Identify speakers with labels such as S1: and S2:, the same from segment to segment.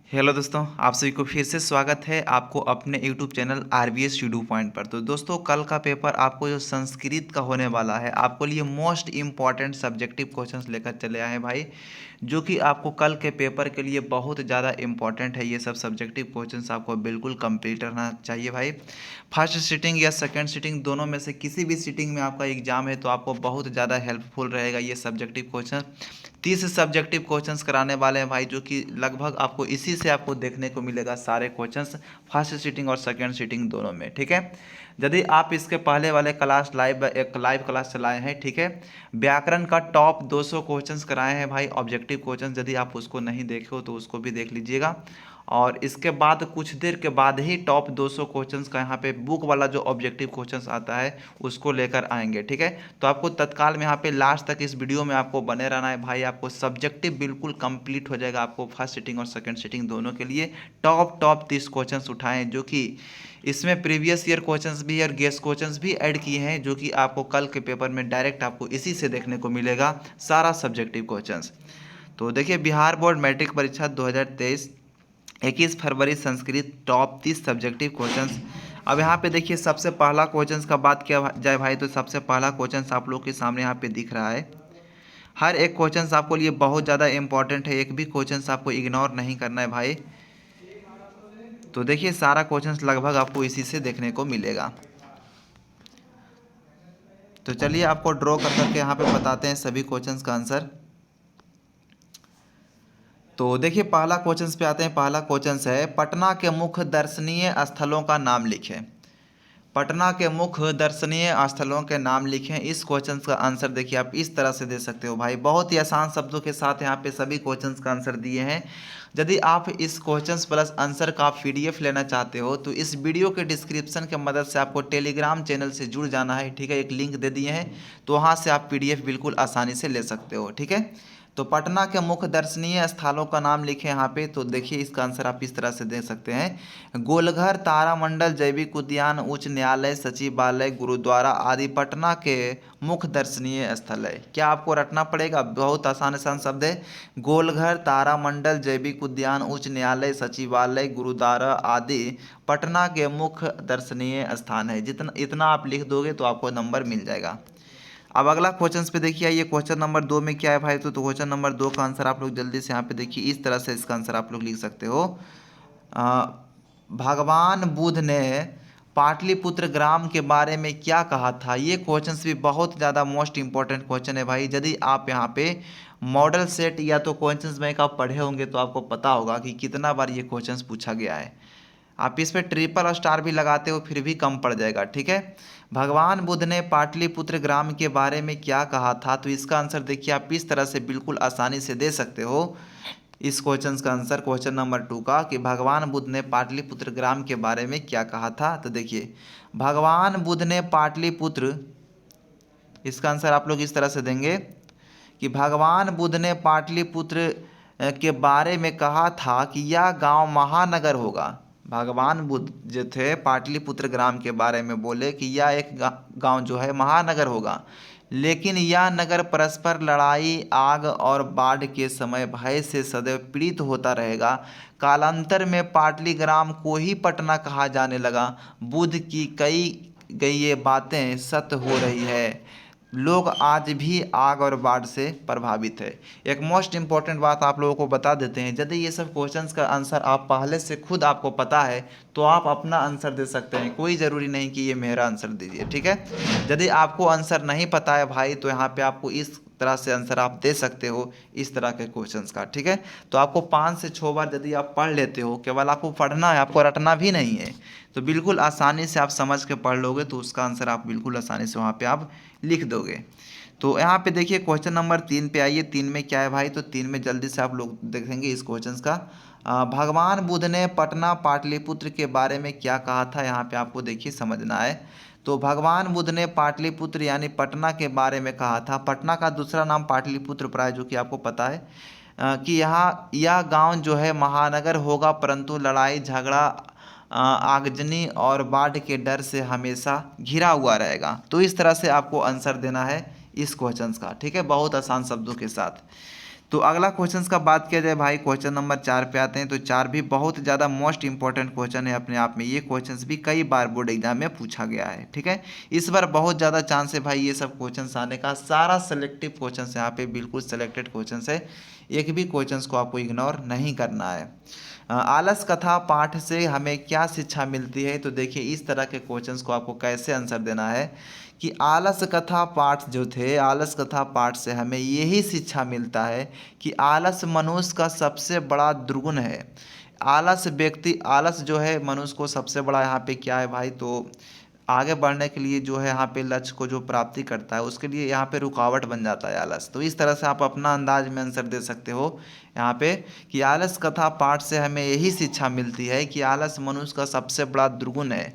S1: Hello दोस्तों, आप सभी को फिर से स्वागत है आपको अपने YouTube channel RBS two point पर। तो दोस्तों, कल का पेपर आपको जो संस्कृत का होने वाला है, आपको लिए मोस्ट इम्पॉर्टेंट सब्जेक्टिव क्वेश्चंस लेकर चले आए हैं भाई, जो कि आपको कल के पेपर के लिए बहुत ज़्यादा इंपॉर्टेंट है। ये सब सब्जेक्टिव क्वेश्चंस आपको बिल्कुल कंप्लीट रहना चाहिए भाई। फर्स्ट सीटिंग या सेकेंड सीटिंग दोनों में से किसी भी सीटिंग में आपका एग्जाम है तो आपको बहुत ज़्यादा हेल्पफुल रहेगा ये सब्जेक्टिव क्वेश्चन। 30 सब्जेक्टिव क्वेश्चंस कराने वाले हैं भाई, जो कि लगभग आपको इसी से आपको देखने को मिलेगा सारे क्वेश्चंस, फर्स्ट सीटिंग और सेकंड सीटिंग दोनों में। ठीक है, यदि आप इसके पहले वाले क्लास एक लाइव क्लास चलाए हैं, ठीक है, व्याकरण का टॉप 200 क्वेश्चंस कराए हैं भाई, ऑब्जेक्टिव क्वेश्चंस। यदि आप उसको नहीं देखे हो तो उसको भी देख लीजिएगा। और इसके बाद कुछ देर के बाद ही टॉप 200 क्वेश्चंस का यहाँ पे बुक वाला जो ऑब्जेक्टिव क्वेश्चंस आता है उसको लेकर आएंगे। ठीक है, तो आपको तत्काल में यहाँ पे लास्ट तक इस वीडियो में आपको बने रहना है भाई। आपको सब्जेक्टिव बिल्कुल कंप्लीट हो जाएगा, आपको फर्स्ट सीटिंग और सेकंड सीटिंग दोनों के लिए टॉप 30 क्वेश्चंस उठाएं, जो कि इसमें प्रीवियस ईयर क्वेश्चंस भी और गेस्ट क्वेश्चंस भी ऐड किए हैं, जो कि आपको कल के पेपर में डायरेक्ट आपको इसी से देखने को मिलेगा सारा सब्जेक्टिव क्वेश्चंस। तो देखिए, बिहार बोर्ड मैट्रिक परीक्षा 2023 21 फरवरी संस्कृत टॉप 30 सब्जेक्टिव क्वेश्चंस। अब यहाँ पे देखिए, सबसे पहला क्वेश्चंस का बात किया जाए भाई, तो सबसे पहला क्वेश्चंस आप लोग के सामने यहाँ पे दिख रहा है। हर एक क्वेश्चंस आपको लिए बहुत ज़्यादा इंपॉर्टेंट है, एक भी क्वेश्चंस आपको इग्नोर नहीं करना है भाई। तो देखिए, सारा क्वेश्चंस लगभग आपको इसी से देखने को मिलेगा। तो चलिए आपको ड्रॉ कर करके यहाँ पे बताते हैं सभी क्वेश्चंस का आंसर। तो देखिए, पहला क्वेश्चंस पे आते हैं। पहला क्वेश्चंस है, पटना के मुख्य दर्शनीय स्थलों का नाम लिखें। पटना के मुख्य दर्शनीय स्थलों के नाम लिखें। इस क्वेश्चन का आंसर देखिए आप इस तरह से दे सकते हो भाई, बहुत ही आसान शब्दों के साथ यहाँ पे सभी क्वेश्चंस का आंसर दिए हैं। यदि आप इस क्वेश्चंस प्लस आंसर का पीडीएफ लेना चाहते हो तो इस वीडियो के डिस्क्रिप्शन के मदद से आपको टेलीग्राम चैनल से जुड़ जाना है। ठीक है, एक लिंक दे दिए हैं, तो वहाँ से आप पीडीएफ बिल्कुल आसानी से ले सकते हो। ठीक है, तो पटना के मुख्य दर्शनीय स्थलों का नाम लिखें यहाँ पे। तो देखिए, इसका आंसर आप इस तरह से दे सकते हैं, गोलघर, तारामंडल, जैविक उद्यान, उच्च न्यायालय, सचिवालय, गुरुद्वारा आदि पटना के मुख्य दर्शनीय स्थल है। क्या आपको रटना पड़ेगा? बहुत आसान आसान शब्द है। गोलघर, तारामंडल, जैविक उद्यान, उच्च न्यायालय, सचिवालय, गुरुद्वारा आदि पटना के मुख्य दर्शनीय स्थान है। जितना इतना आप लिख दोगे तो आपको नंबर मिल जाएगा। अब अगला क्वेश्चन पे देखिए, ये क्वेश्चन नंबर 2 में क्या है भाई, तो क्वेश्चन नंबर 2 का आंसर आप लोग जल्दी से यहाँ पे देखिए, इस तरह से इसका आंसर आप लोग लिख सकते हो। अ, भगवान बुद्ध ने पाटलिपुत्र ग्राम के बारे में क्या कहा था। ये क्वेश्चन भी बहुत ज़्यादा मोस्ट इंपॉर्टेंट क्वेश्चन है भाई। यदि आप यहाँ पे मॉडल सेट या तो क्वेश्चंस बैंक आप पढ़े होंगे तो आपको पता होगा कि कितना बार ये क्वेश्चंस पूछा गया है। आप इस पर ट्रिपल स्टार भी लगाते हो फिर भी कम पड़ जाएगा। ठीक है, भगवान बुद्ध ने पाटलिपुत्र ग्राम के बारे में क्या कहा था, तो इसका आंसर देखिए आप इस तरह से बिल्कुल आसानी से दे सकते हो। इस क्वेश्चन का आंसर क्वेश्चन नंबर 2 का, कि भगवान बुद्ध ने पाटलिपुत्र ग्राम के बारे में क्या कहा था। तो देखिए, भगवान बुद्ध ने पाटलिपुत्र, इसका आंसर आप लोग इस तरह से देंगे कि भगवान बुद्ध ने पाटलिपुत्र के बारे में कहा था कि यह गांव महानगर होगा। भगवान बुद्ध जो थे पाटलिपुत्र ग्राम के बारे में बोले कि यह एक गांव जो है महानगर होगा, लेकिन यह नगर परस्पर लड़ाई, आग और बाढ़ के समय भय से सदैव पीड़ित होता रहेगा। कालांतर में पाटलीग्राम को ही पटना कहा जाने लगा। बुद्ध की कई गई ये बातें सत्य हो रही है। लोग आज भी आग और बाढ़ से प्रभावित है। एक मोस्ट इम्पॉर्टेंट बात आप लोगों को बता देते हैं, यदि ये सब क्वेश्चंस का आंसर आप पहले से खुद आपको पता है तो आप अपना आंसर दे सकते हैं, कोई ज़रूरी नहीं कि ये मेरा आंसर दीजिए। ठीक है, यदि आपको आंसर नहीं पता है भाई तो यहाँ पे आपको इस तरह से आंसर आप दे सकते हो इस तरह के क्वेश्चंस का। ठीक है, तो आपको 5 से 6 बार यदि आप पढ़ लेते हो, केवल आपको पढ़ना है, आपको रटना भी नहीं है, तो बिल्कुल आसानी से आप समझ के पढ़ लोगे तो उसका आंसर आप बिल्कुल आसानी से वहाँ पे आप लिख दोगे। तो यहाँ पे देखिए, क्वेश्चन नंबर 3 पे आइए। 3 में क्या है भाई, तो 3 में जल्दी से आप लोग देखेंगे इस क्वेश्चन का। भगवान बुद्ध ने पटना पाटलिपुत्र के बारे में क्या कहा था, यहाँ पे आपको देखिए समझना है। तो भगवान बुद्ध ने पाटलिपुत्र यानी पटना के बारे में कहा था। पटना का दूसरा नाम पाटलिपुत्र प्राय, जो कि आपको पता है, कि यहाँ यह गांव जो है महानगर होगा, परंतु लड़ाई झगड़ा, आगजनी और बाढ़ के डर से हमेशा घिरा हुआ रहेगा। तो इस तरह से आपको आंसर देना है इस क्वेश्चन का, ठीक है, बहुत आसान शब्दों के साथ। तो अगला क्वेश्चन का बात किया जाए भाई, क्वेश्चन नंबर 4 पे आते हैं। तो 4 भी बहुत ज़्यादा मोस्ट इंपॉर्टेंट क्वेश्चन है अपने आप में। ये क्वेश्चन भी कई बार बोर्ड एग्जाम में पूछा गया है, ठीक है। इस बार बहुत ज़्यादा चांस है भाई ये सब क्वेश्चन आने का। सारा सेलेक्टिव क्वेश्चन यहाँ पे बिल्कुल सेलेक्टेड क्वेश्चन है, एक भी क्वेश्चन को आपको इग्नोर नहीं करना है। आलस कथा पाठ से हमें क्या शिक्षा मिलती है? तो देखिए इस तरह के क्वेश्चंस को आपको कैसे आंसर देना है कि आलस कथा पाठ जो थे, आलस कथा पाठ से हमें यही शिक्षा मिलता है कि आलस मनुष्य का सबसे बड़ा दुर्गुण है। आलस जो है मनुष्य को सबसे बड़ा यहाँ पे क्या है भाई, तो आगे बढ़ने के लिए जो है यहाँ पे लक्ष्य को जो प्राप्ति करता है उसके लिए यहाँ पे रुकावट बन जाता है आलस। तो इस तरह से आप अपना अंदाज में आंसर दे सकते हो यहाँ पे कि आलस कथा पाठ से हमें यही शिक्षा मिलती है कि आलस मनुष्य का सबसे बड़ा दुर्गुण है।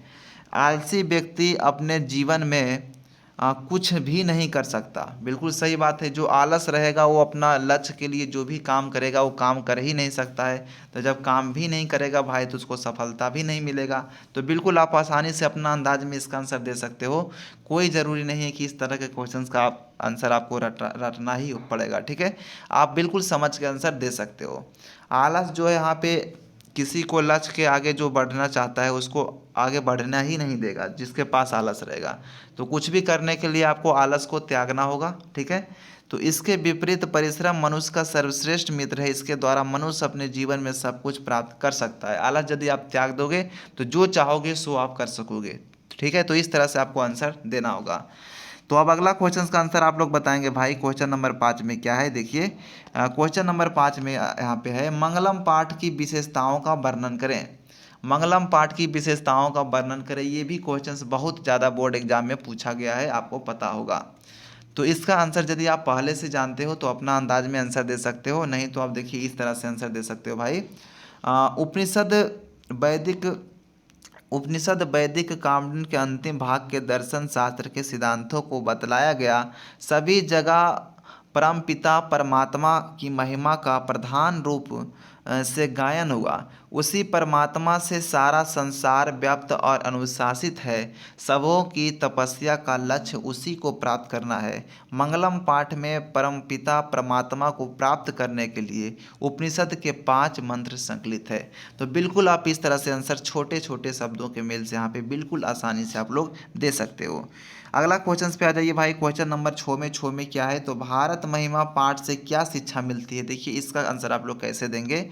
S1: आलसी व्यक्ति अपने जीवन में कुछ भी नहीं कर सकता। बिल्कुल सही बात है, जो आलस रहेगा वो अपना लक्ष्य के लिए जो भी काम करेगा वो काम कर ही नहीं सकता है। तो जब काम भी नहीं करेगा भाई तो उसको सफलता भी नहीं मिलेगा। तो बिल्कुल आप आसानी से अपना अंदाज में इसका आंसर दे सकते हो। कोई ज़रूरी नहीं है कि इस तरह के क्वेश्चंस का आंसर आपको रटना ही पड़ेगा, ठीक है। आप बिल्कुल समझ के आंसर दे सकते हो। आलस जो है यहाँ पे किसी को लक्ष्य के आगे जो बढ़ना चाहता है उसको आगे बढ़ना ही नहीं देगा, जिसके पास आलस रहेगा। तो कुछ भी करने के लिए आपको आलस को त्यागना होगा, ठीक है। तो इसके विपरीत परिश्रम मनुष्य का सर्वश्रेष्ठ मित्र है। इसके द्वारा मनुष्य अपने जीवन में सब कुछ प्राप्त कर सकता है। आलस यदि आप त्याग दोगे तो जो चाहोगे सो आप कर सकोगे, ठीक है। तो इस तरह से आपको आंसर देना होगा। तो अब अगला क्वेश्चन का आंसर आप लोग बताएंगे भाई। क्वेश्चन नंबर 5 में क्या है, देखिए क्वेश्चन नंबर 5 में यहाँ पे है मंगलम पाठ की विशेषताओं का वर्णन करें। मंगलम पाठ की विशेषताओं का वर्णन करें, ये भी क्वेश्चंस बहुत ज़्यादा बोर्ड एग्जाम में पूछा गया है, आपको पता होगा। तो इसका आंसर यदि आप पहले से जानते हो तो अपना अंदाज में आंसर दे सकते हो, नहीं तो आप देखिए इस तरह से आंसर दे सकते हो भाई। उपनिषद वैदिक कामधेनु के अंतिम भाग के दर्शन शास्त्र के सिद्धांतों को बतलाया गया। सभी जगह परमपिता परमात्मा की महिमा का प्रधान रूप से गायन हुआ। उसी परमात्मा से सारा संसार व्याप्त और अनुशासित है। सबों की तपस्या का लक्ष्य उसी को प्राप्त करना है। मंगलम पाठ में परमपिता परमात्मा को प्राप्त करने के लिए उपनिषद के 5 मंत्र संकलित है। तो बिल्कुल आप इस तरह से आंसर छोटे छोटे शब्दों के मेल से यहाँ पे बिल्कुल आसानी से आप लोग दे सकते हो। अगला क्वेश्चन पे आ जाइए भाई। क्वेश्चन नंबर 6 में क्या है, तो भारत महिमा पाठ से क्या शिक्षा मिलती है? देखिए इसका आंसर आप लोग कैसे देंगे।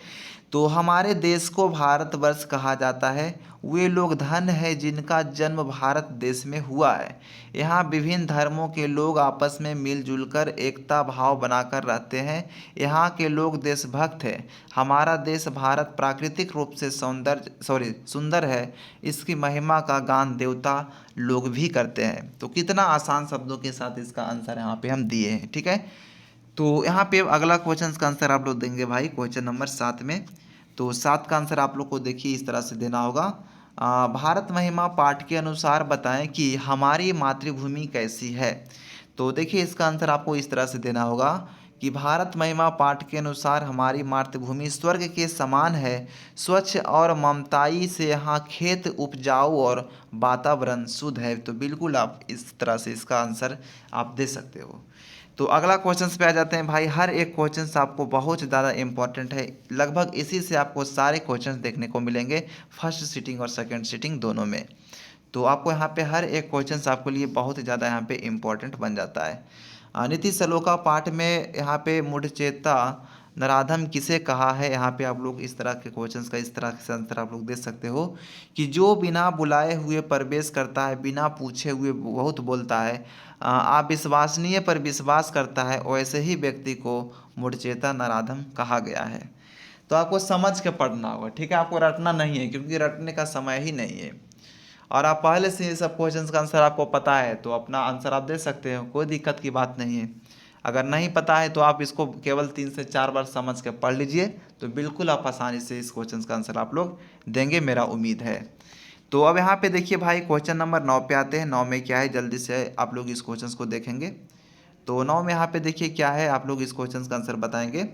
S1: तो हमारे देश को भारतवर्ष कहा जाता है। वे लोग धन्य है जिनका जन्म भारत देश में हुआ है। यहाँ विभिन्न धर्मों के लोग आपस में मिलजुल कर एकता भाव बनाकर रहते हैं। यहाँ के लोग देशभक्त हैं। हमारा देश भारत प्राकृतिक रूप से सुंदर है। इसकी महिमा का गान देवता लोग भी करते हैं। तो कितना आसान शब्दों के साथ इसका आंसर यहाँ पे हम दिए हैं, ठीक है। तो यहाँ पे अगला क्वेश्चन का आंसर आप लोग देंगे भाई क्वेश्चन नंबर 7 में। तो 7 का आंसर आप लोग को देखिए इस तरह से देना होगा। भारत महिमा पाठ के अनुसार बताएं कि हमारी मातृभूमि कैसी है। तो देखिए इसका आंसर आपको इस तरह से देना होगा कि भारत महिमा पाठ के अनुसार हमारी मातृभूमि स्वर्ग के समान है। स्वच्छ और ममताई से यहाँ खेत उपजाऊ और वातावरण शुद्ध है। तो बिल्कुल आप इस तरह से इसका आंसर आप दे सकते हो। तो अगला क्वेश्चन पे आ जाते हैं भाई। हर एक क्वेश्चन आपको बहुत ज़्यादा इंपॉर्टेंट है। लगभग इसी से आपको सारे क्वेश्चन देखने को मिलेंगे, फर्स्ट सीटिंग और सेकंड सीटिंग दोनों में। तो आपको यहाँ पे हर एक क्वेश्चन आपके लिए बहुत ज़्यादा यहाँ पे इम्पोर्टेंट बन जाता है। नीति श्लोका पाठ में यहाँ पे मूढ़चेता नराधम किसे कहा है? यहाँ पे आप लोग इस तरह के क्वेश्चंस का इस तरह से आंसर आप लोग दे सकते हो कि जो बिना बुलाए हुए प्रवेश करता है, बिना पूछे हुए बहुत बोलता है, अविश्वसनीय पर विश्वास करता है, वैसे ही व्यक्ति को मूढ़चेता नराधम कहा गया है। तो आपको समझ के पढ़ना होगा, ठीक है। आपको रटना नहीं है क्योंकि रटने का समय ही नहीं है। और आप पहले से ये सब क्वेश्चंस का आंसर आपको पता है तो अपना आंसर आप दे सकते हो, कोई दिक्कत की बात नहीं है। अगर नहीं पता है तो आप इसको केवल 3 से 4 बार समझ के पढ़ लीजिए, तो बिल्कुल आप आसानी से इस क्वेश्चन का आंसर आप लोग देंगे, मेरा उम्मीद है। तो अब यहाँ पे देखिए भाई क्वेश्चन नंबर 9 पे आते हैं। 9 में क्या है, जल्दी से आप लोग इस क्वेश्चन को देखेंगे। तो 9 में यहाँ पे देखिए क्या है, आप लोग इस क्वेश्चन का आंसर बताएंगे।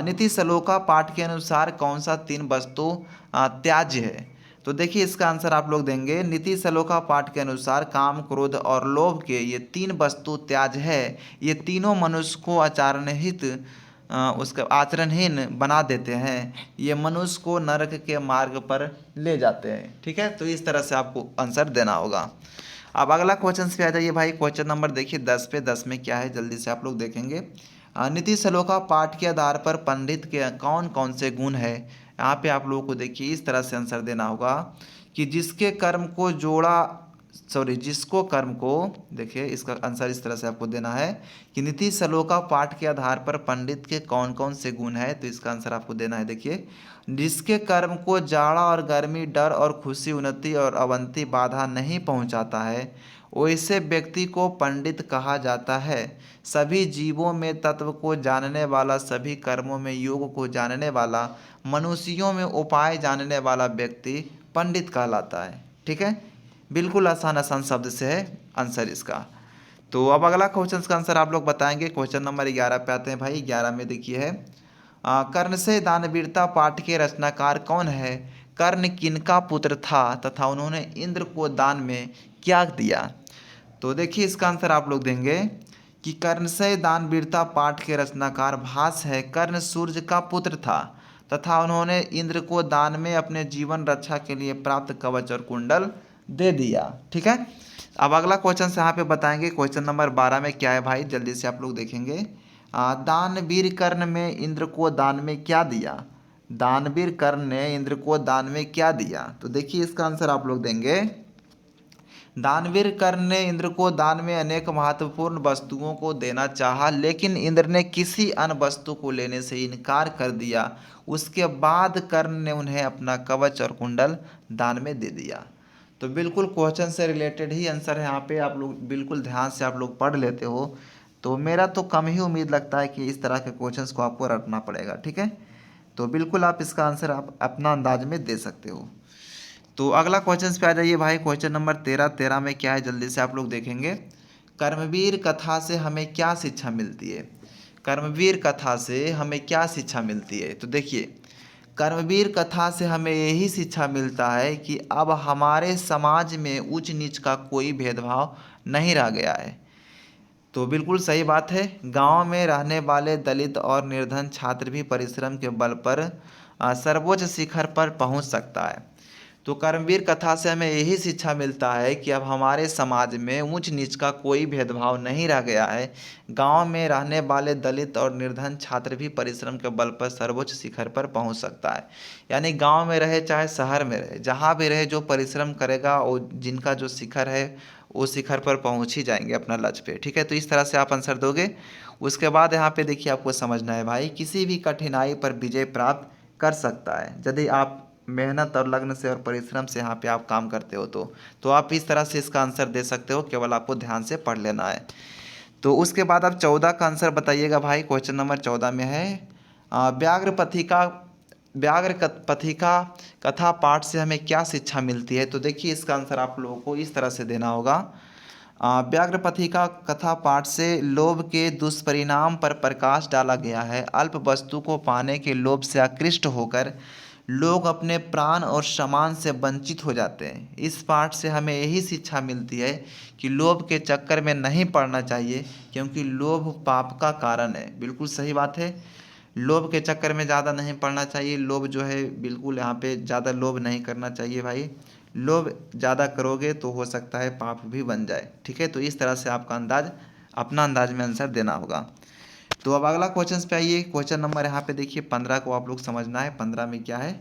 S1: नीति श्लोका पाठ के अनुसार कौन सा 3 वस्तु त्याज्य है? तो देखिए इसका आंसर आप लोग देंगे नीति सलोखा पाठ के अनुसार काम, क्रोध और लोभ के ये तीन वस्तु त्याज है। ये तीनों मनुष्य को उसका आचरणहीन बना देते हैं। ये मनुष्य को नरक के मार्ग पर ले जाते हैं। ठीक है, तो इस तरह से आपको आंसर देना होगा। अब अगला क्वेश्चन पे आ जाइए भाई। क्वेश्चन नंबर देखिए 10 पे। 10 में क्या है जल्दी से आप लोग देखेंगे। नीति सलोखा पाठ के आधार पर पंडित के कौन कौन से गुण है। यहाँ पे आप लोगों को देखिए इस तरह से आंसर देना होगा कि जिसको कर्म को देखिए इसका आंसर इस तरह से आपको देना है कि नीति सलोखा पाठ के आधार पर पंडित के कौन कौन से गुण है। तो इसका आंसर आपको देना है देखिए, जिसके कर्म को जाड़ा और गर्मी, डर और खुशी, उन्नति और अवंती बाधा नहीं पहुंचाता है, वैसे व्यक्ति को पंडित कहा जाता है। सभी जीवों में तत्व को जानने वाला, सभी कर्मों में योग को जानने वाला, मनुष्यों में उपाय जानने वाला व्यक्ति पंडित कहलाता है। ठीक है, बिल्कुल आसान आसान शब्द से है आंसर इसका। तो अब अगला क्वेश्चन का आंसर आप लोग बताएंगे। क्वेश्चन नंबर 11 पे आते हैं भाई। 11 में देखिए है कर्ण से दानवीरता पाठ के रचनाकार कौन है। कर्ण किनका पुत्र था तथा उन्होंने इंद्र को दान में क्या दिया। तो देखिए इसका आंसर आप लोग देंगे कि कर्ण से दानवीरता पाठ के रचनाकार भास है। कर्ण सूर्य का पुत्र था तथा उन्होंने इंद्र को दान में अपने जीवन रक्षा के लिए प्राप्त कवच और कुंडल दे दिया। ठीक है, अब अगला क्वेश्चन से यहाँ पे बताएंगे। क्वेश्चन नंबर 12 में क्या है भाई जल्दी से आप लोग देखेंगे। दानवीर कर्ण में इंद्र को दान में क्या दिया। दानवीर कर्ण ने इंद्र को दान में क्या दिया। तो देखिए इसका आंसर आप लोग देंगे, दानवीर कर्ण ने इंद्र को दान में अनेक महत्वपूर्ण वस्तुओं को देना चाहा, लेकिन इंद्र ने किसी अन्य वस्तु को लेने से इनकार कर दिया। उसके बाद कर्ण ने उन्हें अपना कवच और कुंडल दान में दे दिया। तो बिल्कुल क्वेश्चन से रिलेटेड ही आंसर है। यहाँ पे आप लोग बिल्कुल ध्यान से आप लोग पढ़ लेते हो तो मेरा तो कम ही उम्मीद लगता है कि इस तरह के क्वेश्चंस को आपको रटना पड़ेगा। ठीक है, तो बिल्कुल आप इसका आंसर आप अपना अंदाज में दे सकते हो। तो अगला क्वेश्चन पे आ जाइए भाई। Question number 13। 13 में क्या है जल्दी से आप लोग देखेंगे। कर्मवीर कथा से हमें क्या शिक्षा मिलती है। कर्मवीर कथा से हमें क्या शिक्षा मिलती है। तो देखिए कर्मवीर कथा से हमें यही शिक्षा मिलता है कि अब हमारे समाज में ऊंच नीच का कोई भेदभाव नहीं रह गया है। तो बिल्कुल सही बात है। गांव में रहने वाले दलित और निर्धन छात्र भी परिश्रम के बल पर सर्वोच्च शिखर पर पहुंच सकता है। तो कर्मवीर कथा से हमें यही शिक्षा मिलता है कि अब हमारे समाज में ऊंच नीच का कोई भेदभाव नहीं रह गया है। गांव में रहने वाले दलित और निर्धन छात्र भी परिश्रम के बल पर सर्वोच्च शिखर पर पहुंच सकता है। यानी गांव में रहे चाहे शहर में रहे, जहां भी रहे, जो परिश्रम करेगा और जिनका जो शिखर है वो शिखर पर पहुंच ही जाएंगे अपना लक्ष्य पे। ठीक है, तो इस तरह से आप आंसर दोगे। उसके बाद यहाँ पे देखिए आपको समझना है भाई, किसी भी कठिनाई पर विजय प्राप्त कर सकता है यदि आप मेहनत और लगन से और परिश्रम से यहाँ पे आप काम करते हो। तो आप इस तरह से इसका आंसर दे सकते हो, केवल आपको ध्यान से पढ़ लेना है। तो उसके बाद आप 14 का आंसर बताइएगा भाई। क्वेश्चन नंबर 14 में है व्याघ्र पथिका कथा पाठ से हमें क्या शिक्षा मिलती है। तो देखिए इसका आंसर आप लोगों को इस तरह से देना होगा। व्याघ्रपथिका कथा पाठ से लोभ के दुष्परिणाम पर प्रकाश डाला गया है। अल्प वस्तु को पाने के लोभ से आकृष्ट होकर लोग अपने प्राण और सम्मान से वंचित हो जाते हैं। इस पाठ से हमें यही शिक्षा मिलती है कि लोभ के चक्कर में नहीं पड़ना चाहिए, क्योंकि लोभ पाप का कारण है। बिल्कुल सही बात है, लोभ के चक्कर में ज़्यादा नहीं पड़ना चाहिए। लोभ जो है बिल्कुल यहाँ पे ज़्यादा लोभ नहीं करना चाहिए भाई। लोभ ज़्यादा करोगे तो हो सकता है पाप भी बन जाए। ठीक है, तो इस तरह से आपका अपना अंदाज में आंसर देना होगा। तो अब अगला क्वेश्चन पे आइए। क्वेश्चन नंबर यहाँ पे देखिए 15 को आप लोग समझना है। 15 में क्या है,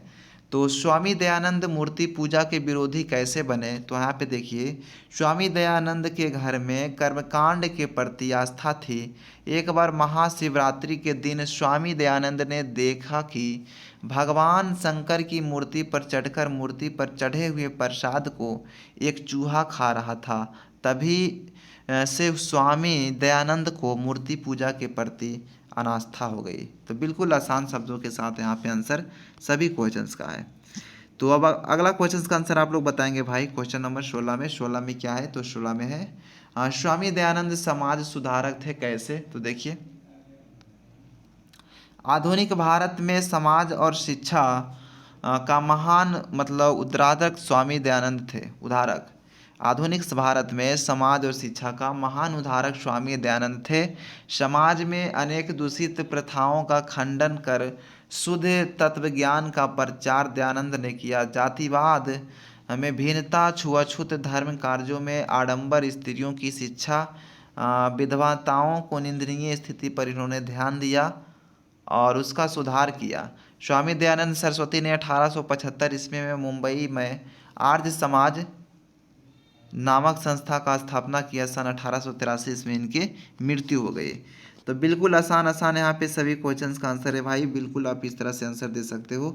S1: तो स्वामी दयानंद मूर्ति पूजा के विरोधी कैसे बने। तो यहाँ पे देखिए स्वामी दयानंद के घर में कर्मकांड के प्रति आस्था थी। एक बार महाशिवरात्रि के दिन स्वामी दयानंद ने देखा कि भगवान शंकर की मूर्ति पर चढ़कर मूर्ति पर चढ़े हुए प्रसाद को एक चूहा खा रहा था। तभी से स्वामी दयानंद को मूर्ति पूजा के प्रति अनास्था हो गई। तो बिल्कुल आसान शब्दों के साथ यहाँ पे आंसर सभी क्वेश्चंस का है। तो अब अगला क्वेश्चंस का आंसर आप लोग बताएंगे भाई। क्वेश्चन नंबर 16 में। 16 में क्या है, तो 16 में है स्वामी दयानंद समाज सुधारक थे कैसे। तो देखिए आधुनिक भारत में समाज और शिक्षा का महान मतलब उद्धारक स्वामी दयानंद थे। उद्धारक आधुनिक भारत में समाज और शिक्षा का महान उद्धारक स्वामी दयानंद थे। समाज में अनेक दूषित प्रथाओं का खंडन कर शुद्ध तत्व ज्ञान का प्रचार दयानंद ने किया। जातिवाद में भिन्नता, छुआछूत, धर्म कार्यों में आडंबर, स्त्रियों की शिक्षा, विधवाताओं को निंदनीय स्थिति पर इन्होंने ध्यान दिया और उसका सुधार किया। स्वामी दयानंद सरस्वती ने 1875 ईस्वी में मुंबई में आर्य समाज नामक संस्था का स्थापना किया। सन 1883 ईस्वी में इनकी मृत्यु हो गई। तो बिल्कुल आसान आसान यहाँ पे सभी क्वेश्चंस का आंसर है भाई, बिल्कुल आप इस तरह से आंसर दे सकते हो।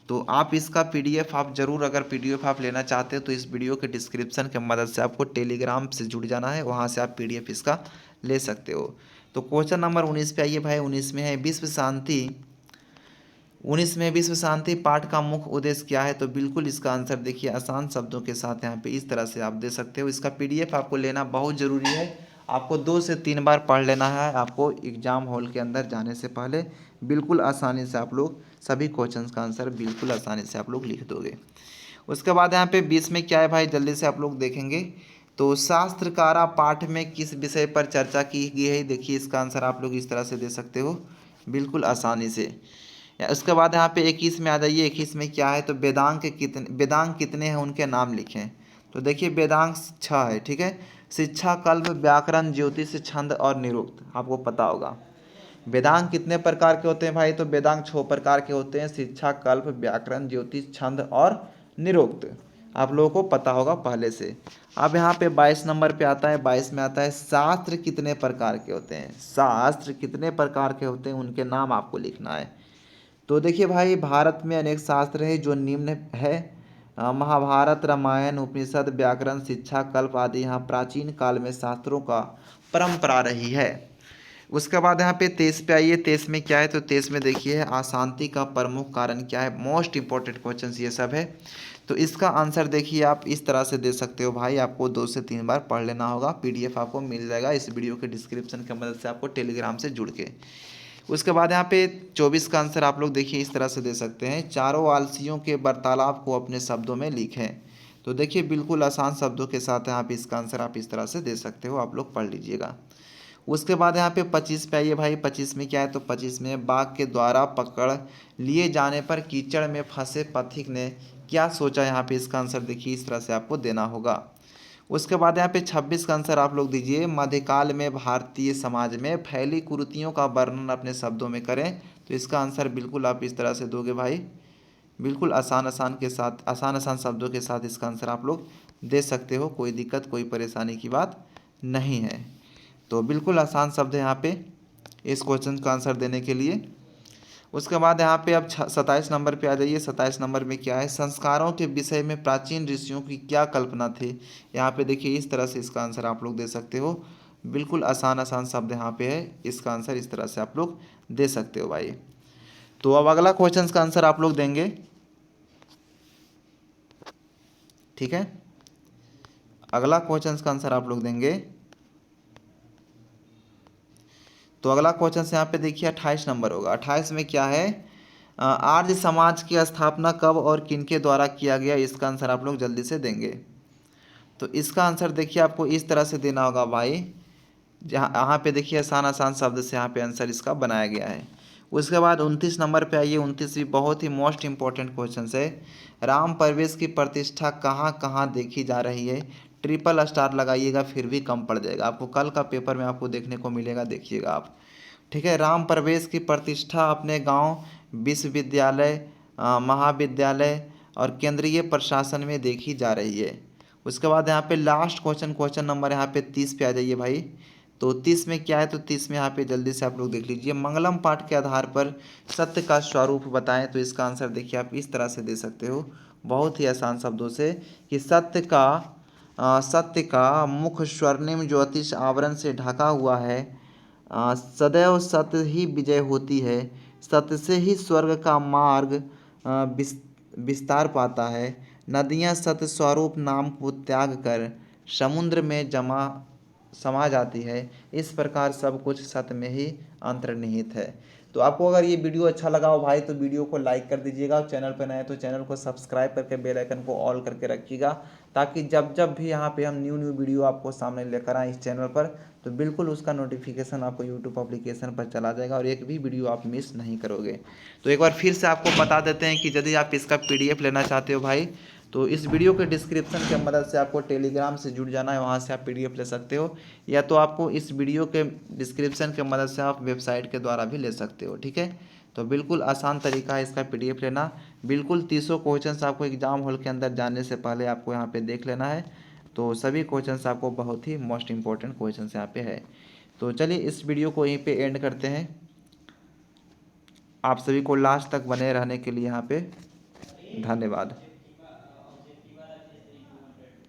S1: तो आप इसका पीडीएफ आप जरूर, अगर पीडीएफ आप लेना चाहते हो तो इस वीडियो के डिस्क्रिप्शन के मदद से आपको टेलीग्राम से जुड़ जाना है, वहाँ से आप पीडीएफ इसका ले सकते हो। तो क्वेश्चन नंबर 19 पे आइए भाई। 19 में है विश्व शांति। 19 में विश्व शांति पाठ का मुख्य उद्देश्य क्या है? तो बिल्कुल इसका आंसर देखिए आसान शब्दों के साथ यहाँ पे इस तरह से आप दे सकते हो। इसका पीडीएफ आपको लेना बहुत ज़रूरी है, आपको 2 से 3 बार पढ़ लेना है। आपको एग्ज़ाम हॉल के अंदर जाने से पहले बिल्कुल आसानी से आप लोग सभी क्वेश्चंस का आंसर बिल्कुल आसानी से आप लोग लिख दोगे। उसके बाद यहाँ पे 20 में क्या है भाई, जल्दी से आप लोग देखेंगे। तो शास्त्रकारा पाठ में किस विषय पर चर्चा की गई है? देखिए इसका आंसर आप लोग इस तरह से दे सकते हो बिल्कुल आसानी से। उसके बाद यहाँ पे 21 में आ जाइए। 21 में क्या है? तो वेदांग कितने हैं उनके नाम लिखें। तो देखिए वेदांग 6 है, ठीक है। शिक्षा, कल्प, व्याकरण, ज्योतिष, छंद और निरुक्त, आपको पता होगा। वेदांग कितने प्रकार के होते हैं भाई? तो वेदांग 6 प्रकार के होते हैं। शिक्षा, कल्प, व्याकरण, ज्योतिष, छंद और निरुक्त, आप लोगों को पता होगा पहले से। अब यहाँ पे 22 नंबर पे आता है। 22 में आता है शास्त्र कितने प्रकार के होते हैं। शास्त्र कितने प्रकार के होते हैं उनके नाम आपको लिखना है। तो देखिए भाई भारत में अनेक शास्त्र है जो निम्न है। महाभारत, रामायण, उपनिषद, व्याकरण, शिक्षा, कल्प आदि यहाँ प्राचीन काल में शास्त्रों का परंपरा रही है। उसके बाद यहाँ पे 23 पे आइए। 23 में क्या है? तो 23 में देखिए अशांति का प्रमुख कारण क्या है। मोस्ट इंपॉर्टेंट क्वेश्चन ये सब है। तो इसका आंसर देखिए आप इस तरह से दे सकते हो भाई, आपको 2 से 3 बार पढ़ लेना होगा। पीडीएफ आपको मिल जाएगा इस वीडियो के डिस्क्रिप्शन की मदद से, आपको टेलीग्राम से जुड़ के। उसके बाद यहाँ पे 24 का आंसर आप लोग देखिए इस तरह से दे सकते हैं। चारों आलसियों के वार्तालाप को अपने शब्दों में लिखें। तो देखिए बिल्कुल आसान शब्दों के साथ यहाँ पे इसका आंसर आप इस तरह से दे सकते हो, आप लोग पढ़ लीजिएगा। उसके बाद यहाँ पे 25 पे आइए भाई। 25 में क्या है? तो 25 में बाघ के द्वारा पकड़ लिए जाने पर कीचड़ में फंसे पथिक ने क्या सोचा। यहाँ पे इसका आंसर देखिए इस तरह से आपको देना होगा। उसके बाद यहाँ पे 26 का आंसर आप लोग दीजिए। मध्यकाल में भारतीय समाज में फैली कुरीतियों का वर्णन अपने शब्दों में करें। तो इसका आंसर बिल्कुल आप इस तरह से दोगे भाई, बिल्कुल आसान आसान शब्दों के साथ इसका आंसर आप लोग दे सकते हो। कोई दिक्कत कोई परेशानी की बात नहीं है। तो बिल्कुल आसान शब्द है यहाँ पे इस क्वेश्चन का आंसर देने के लिए। उसके बाद यहाँ पे अब 27 नंबर पे आ जाइए। 27 नंबर में क्या है? संस्कारों के विषय में प्राचीन ऋषियों की क्या कल्पना थी। यहाँ पे देखिए इस तरह से इसका आंसर आप लोग दे सकते हो। बिल्कुल आसान शब्द यहाँ पे है, इसका आंसर इस तरह से आप लोग दे सकते हो भाई। तो अब अगला क्वेश्चन का आंसर आप लोग देंगे, ठीक है। अगला क्वेश्चन का आंसर आप लोग देंगे। तो अगला क्वेश्चन यहाँ पे देखिए 28 नंबर होगा। 28 में क्या है? आर्य समाज की स्थापना कब और किनके द्वारा किया गया। इसका आंसर आप लोग जल्दी से देंगे। तो इसका आंसर देखिए आपको इस तरह से देना होगा भाई, जहाँ यहाँ पे देखिए आसान शब्द से यहाँ पे आंसर इसका बनाया गया है। उसके बाद 29 नंबर पे आइए। 29 भी बहुत ही मोस्ट इंपॉर्टेंट क्वेश्चन है। राम प्रवेश की प्रतिष्ठा कहाँ कहाँ देखी जा रही है। ट्रिपल स्टार लगाइएगा फिर भी कम पड़ जाएगा, आपको कल का पेपर में आपको देखने को मिलेगा, देखिएगा आप, ठीक है। राम प्रवेश की प्रतिष्ठा अपने गांव, विश्वविद्यालय, महाविद्यालय और केंद्रीय प्रशासन में देखी जा रही है। उसके बाद यहाँ पे लास्ट क्वेश्चन नंबर यहाँ पे 30 पे आ जाइए भाई। तो 30 में क्या है? तो 30 में यहाँ पे जल्दी से आप लोग देख लीजिए। मंगलम पाठ के आधार पर सत्य का स्वरूप बताएं। तो इसका आंसर देखिए आप इस तरह से दे सकते हो बहुत ही आसान शब्दों से कि सत्य का मुख स्वर्णिम ज्योतिष आवरण से ढका हुआ है। सदैव सत्य ही विजय होती है। सत्य से ही स्वर्ग का मार्ग विस्तार पाता है। नदियाँ सत्य स्वरूप नाम को त्याग कर समुद्र में समा जाती है। इस प्रकार सब कुछ सत्य में ही अंतर्निहित है। तो आपको अगर ये वीडियो अच्छा लगा हो भाई तो वीडियो को लाइक कर दीजिएगा, और चैनल पर नए तो चैनल को सब्सक्राइब करके बेल आइकन को ऑल करके रखिएगा, ताकि जब जब भी यहाँ पे हम न्यू वीडियो आपको सामने लेकर आए इस चैनल पर तो बिल्कुल उसका नोटिफिकेशन आपको यूट्यूब एप्लीकेशन पर चला जाएगा और एक भी वीडियो आप मिस नहीं करोगे। तो एक बार फिर से आपको बता देते हैं कि यदि आप इसका PDF लेना चाहते हो भाई तो इस वीडियो के डिस्क्रिप्शन के मदद से आपको टेलीग्राम से जुड़ जाना है, वहाँ से आप PDF ले सकते हो, या तो आपको इस वीडियो के डिस्क्रिप्शन के मदद से आप वेबसाइट के द्वारा भी ले सकते हो। ठीक है, तो बिल्कुल आसान तरीका है इसका PDF लेना। बिल्कुल 30 क्वेश्चंस आपको एग्जाम हॉल के अंदर जाने से पहले आपको यहाँ पे देख लेना है। तो सभी क्वेश्चंस आपको बहुत ही मोस्ट इंपॉर्टेंट क्वेश्चंस यहाँ पे है। तो चलिए इस वीडियो को यहीं पे एंड करते हैं। आप सभी को लास्ट तक बने रहने के लिए यहाँ पे धन्यवाद।